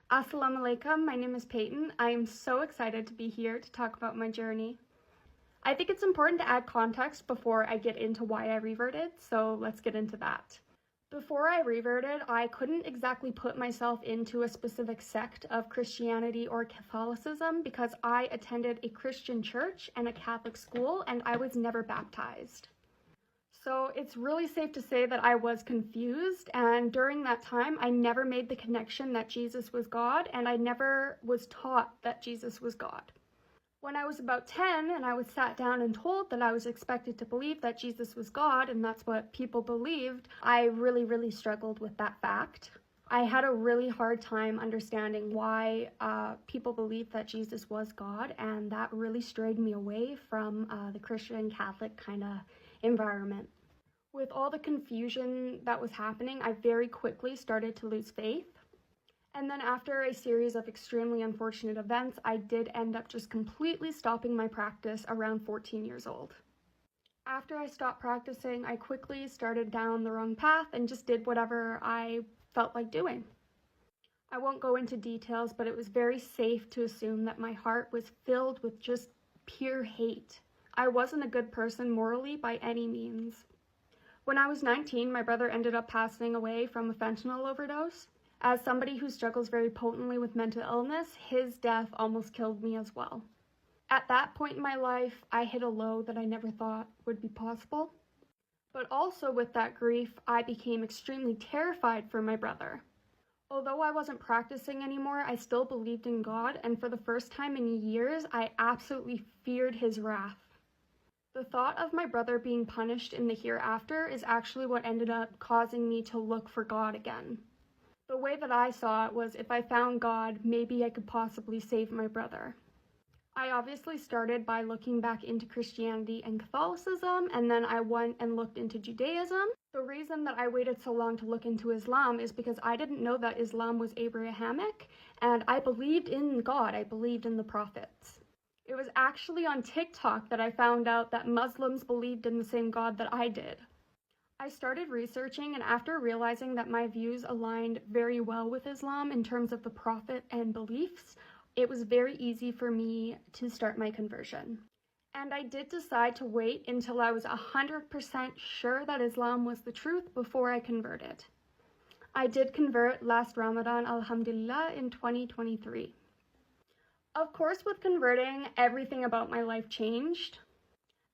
Assalamu alaikum, my name is Peyton. I am so excited to be here to talk about my journey. I think it's important to add context before I get into why I reverted, so let's get into that. Before I reverted, I couldn't exactly put myself into a specific sect of Christianity or Catholicism because I attended a Christian church and a Catholic school and I was never baptized. So it's really safe to say that I was confused, and during that time I never made the connection that Jesus was God, and I never was taught that Jesus was God. When I was about 10 and I was sat down and told that I was expected to believe that Jesus was God and that's what people believed, I really struggled with that fact. I had a really hard time understanding why people believed that Jesus was God, and that really strayed me away from the Christian Catholic kind of environment. With all the confusion that was happening, I very quickly started to lose faith. And then after a series of extremely unfortunate events, I did end up just completely stopping my practice around 14 years old. After I stopped practicing, I quickly started down the wrong path and just did whatever I felt like doing. I won't go into details, but it was very safe to assume that my heart was filled with just pure hate. I wasn't a good person morally by any means. When I was 19, my brother ended up passing away from a fentanyl overdose. As somebody who struggles very potently with mental illness, his death almost killed me as well. At that point in my life, I hit a low that I never thought would be possible. But also with that grief, I became extremely terrified for my brother. Although I wasn't practicing anymore, I still believed in God, and for the first time in years, I absolutely feared his wrath. The thought of my brother being punished in the hereafter is actually what ended up causing me to look for God again. The way that I saw it was, if I found God, maybe I could possibly save my brother. I obviously started by looking back into Christianity and Catholicism, and then I went and looked into Judaism. The reason that I waited so long to look into Islam is because I didn't know that Islam was Abrahamic, and I believed in God, I believed in the prophets. It was actually on TikTok that I found out that Muslims believed in the same God that I did. I started researching, and after realizing that my views aligned very well with Islam in terms of the prophet and beliefs, it was very easy for me to start my conversion. And I did decide to wait until I was 100% sure that Islam was the truth before I converted. I did convert last Ramadan, alhamdulillah, in 2023. Of course, with converting, everything about my life changed.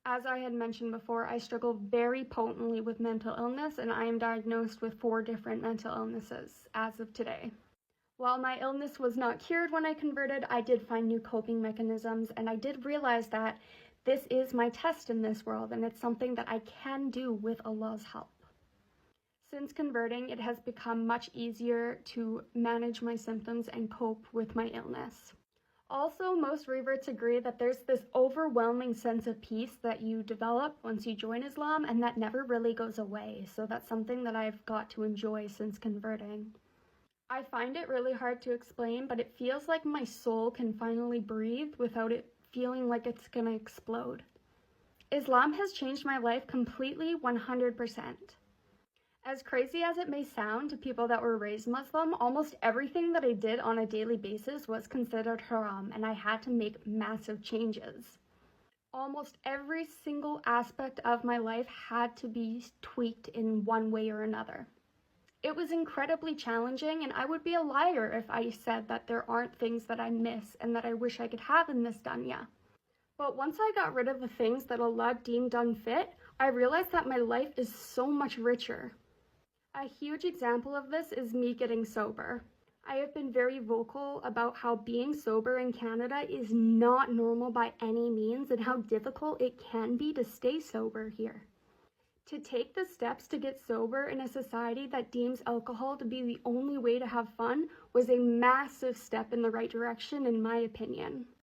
As I had mentioned before, I struggle very potently with mental illness, and I am diagnosed with 4 different mental illnesses as of today. While my illness was not cured when I converted, I did find new coping mechanisms, and I did realize that this is my test in this world, and it's something that I can do with Allah's help. Since converting, it has become much easier to manage my symptoms and cope with my illness. Also, most reverts agree that there's this overwhelming sense of peace that you develop once you join Islam, and that never really goes away, so that's something that I've got to enjoy since converting. I find it really hard to explain, but it feels like my soul can finally breathe without it feeling like it's gonna explode. Islam has changed my life completely 100%. As crazy as it may sound to people that were raised Muslim, almost everything that I did on a daily basis was considered haram, and I had to make massive changes. Almost every single aspect of my life had to be tweaked in one way or another. It was incredibly challenging, and I would be a liar if I said that there aren't things that I miss and that I wish I could have in this dunya. But once I got rid of the things that Allah deemed unfit, I realized that my life is so much richer. A huge example of this is me getting sober. I have been very vocal about how being sober in Canada is not normal by any means, and how difficult it can be to stay sober here. To take the steps to get sober in a society that deems alcohol to be the only way to have fun was a massive step in the right direction, in my opinion.